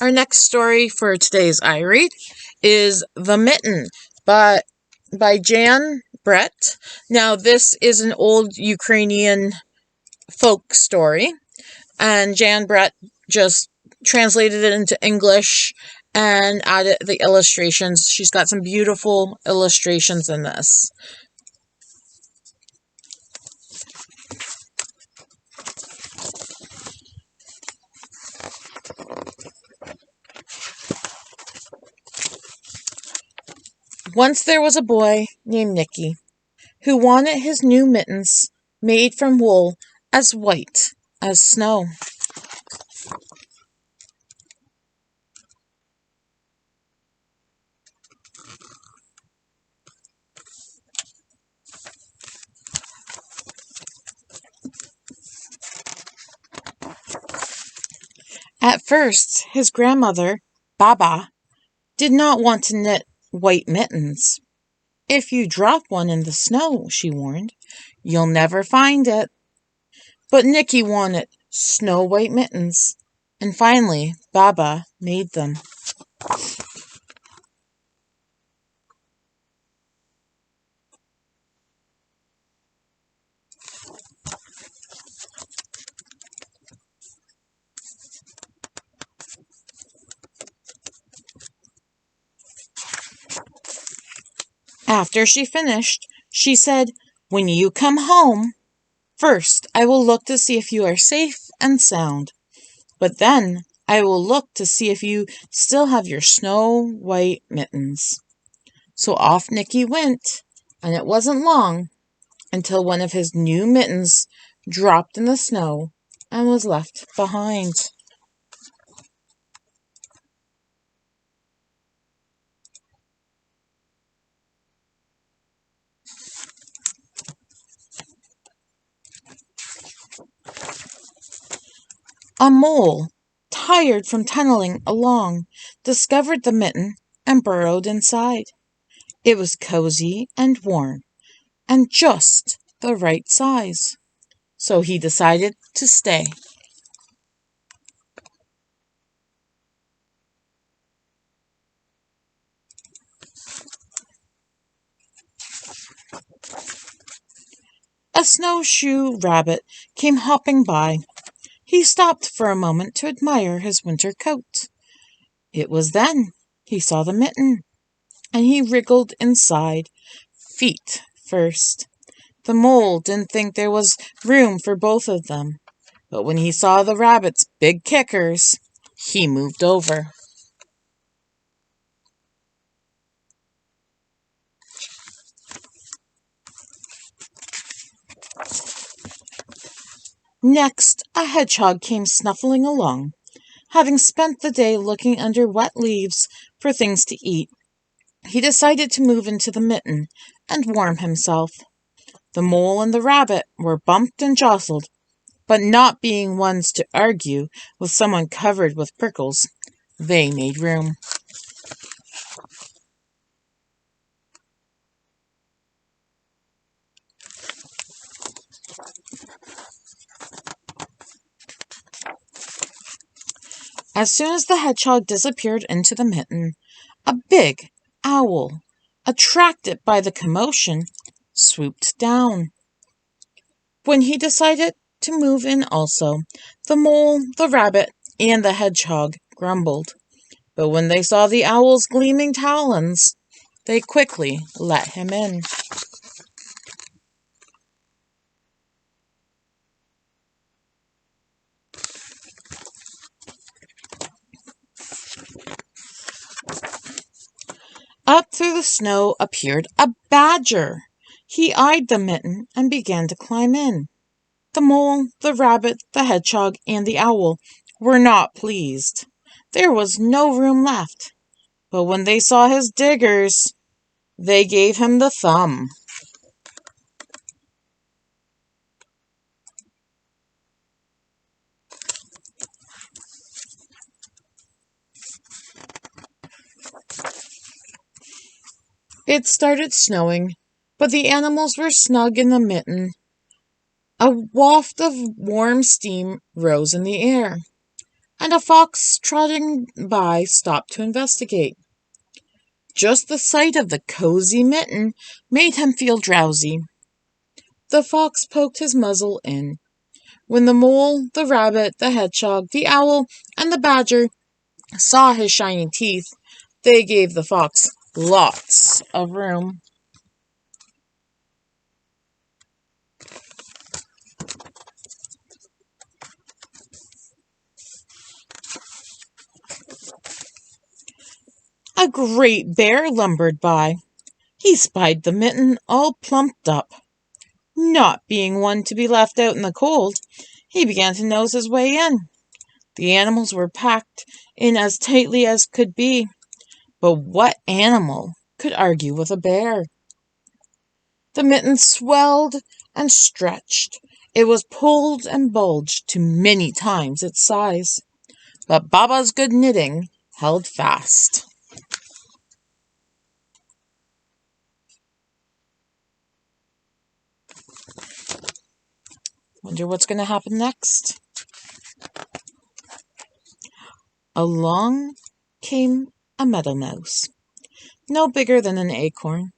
Our next story for today's I Read is The Mitten by Jan Brett. Now, this is an old Ukrainian folk story, and Jan Brett just translated it into English and added the illustrations. She's got some beautiful illustrations in this. Once there was a boy named Nicky who wanted his new mittens made from wool as white as snow. At first, his grandmother, Baba, did not want to knit white mittens. "If you drop one in the snow," she warned, "you'll never find it." But Nicky wanted snow-white mittens, and finally Baba made them. After she finished, she said, "When you come home, first I will look to see if you are safe and sound, but then I will look to see if you still have your snow-white mittens." So off Nicky went, and it wasn't long until one of his new mittens dropped in the snow and was left behind. A mole, tired from tunneling along, discovered the mitten and burrowed inside. It was cozy and warm and just the right size, so he decided to stay. A snowshoe rabbit came hopping by. He stopped for a moment to admire his winter coat. It was then he saw the mitten, and he wriggled inside, feet first. The mole didn't think there was room for both of them, but when he saw the rabbit's big kickers, he moved over. Next, a hedgehog came snuffling along. Having spent the day looking under wet leaves for things to eat, he decided to move into the mitten and warm himself. The mole and the rabbit were bumped and jostled, but not being ones to argue with someone covered with prickles, they made room. As soon as the hedgehog disappeared into the mitten, a big owl, attracted by the commotion, swooped down. When he decided to move in also, the mole, the rabbit, and the hedgehog grumbled. But when they saw the owl's gleaming talons, they quickly let him in. Up through the snow appeared a badger. He eyed the mitten and began to climb in. The mole, the rabbit, the hedgehog, and the owl were not pleased. There was no room left. But when they saw his diggers, they gave him the thumb. It started snowing, but the animals were snug in the mitten. A waft of warm steam rose in the air. and a fox trotting by stopped to investigate. Just the sight of the cozy mitten made him feel drowsy. The fox poked his muzzle in. When the mole, the rabbit, the hedgehog, the owl, and the badger saw his shiny teeth, they gave the fox lots of room. A great bear lumbered by. He spied the mitten all plumped up. Not being one to be left out in the cold, he began to nose his way in. The animals were packed in as tightly as could be, but what animal could argue with a bear? The mitten swelled and stretched. It was pulled and bulged to many times its size, but Baba's good knitting held fast. Wonder what's going to happen next. Along came a meadow mouse, no bigger than an acorn.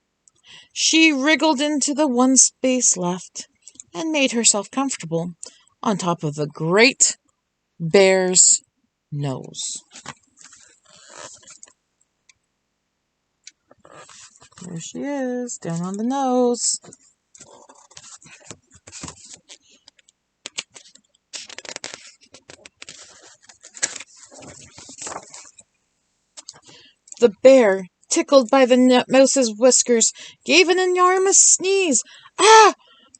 She wriggled into the one space left and made herself comfortable on top of the great bear's nose. There she is, down on the nose. The bear, tickled by the mouse's whiskers, gave an enormous sneeze. Ah!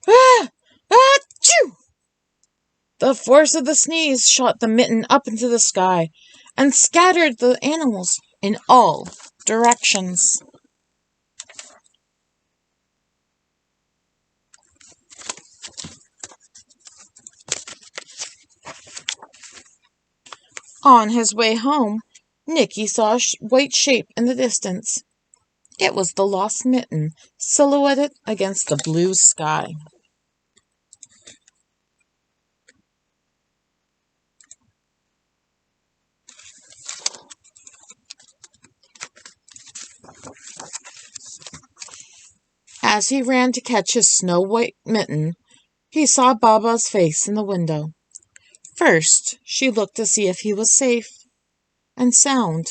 Ah! Ah! Achoo! The force of the sneeze shot the mitten up into the sky and scattered the animals in all directions. On his way home, Nicky saw a white shape in the distance. It was the lost mitten, silhouetted against the blue sky. As he ran to catch his snow-white mitten, he saw Baba's face in the window. First, she looked to see if he was safe and sound,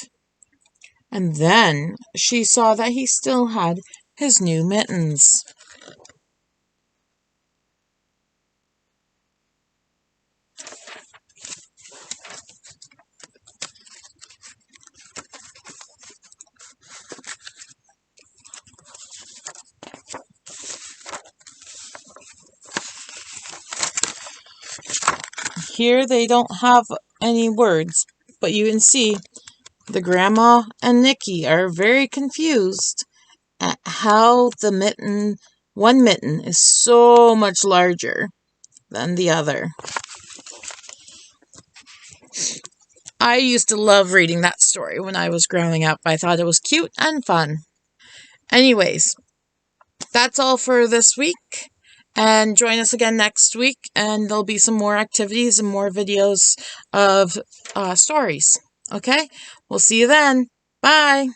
and then she saw that he still had his new mittens. Here they don't have any words, but you can see the grandma and Nicky are very confused at how one mitten is so much larger than the other. I used to love reading that story when I was growing up. I thought it was cute and fun. Anyways, that's all for this week. And join us again next week, and there'll be some more activities and more videos of stories. Okay? We'll see you then. Bye!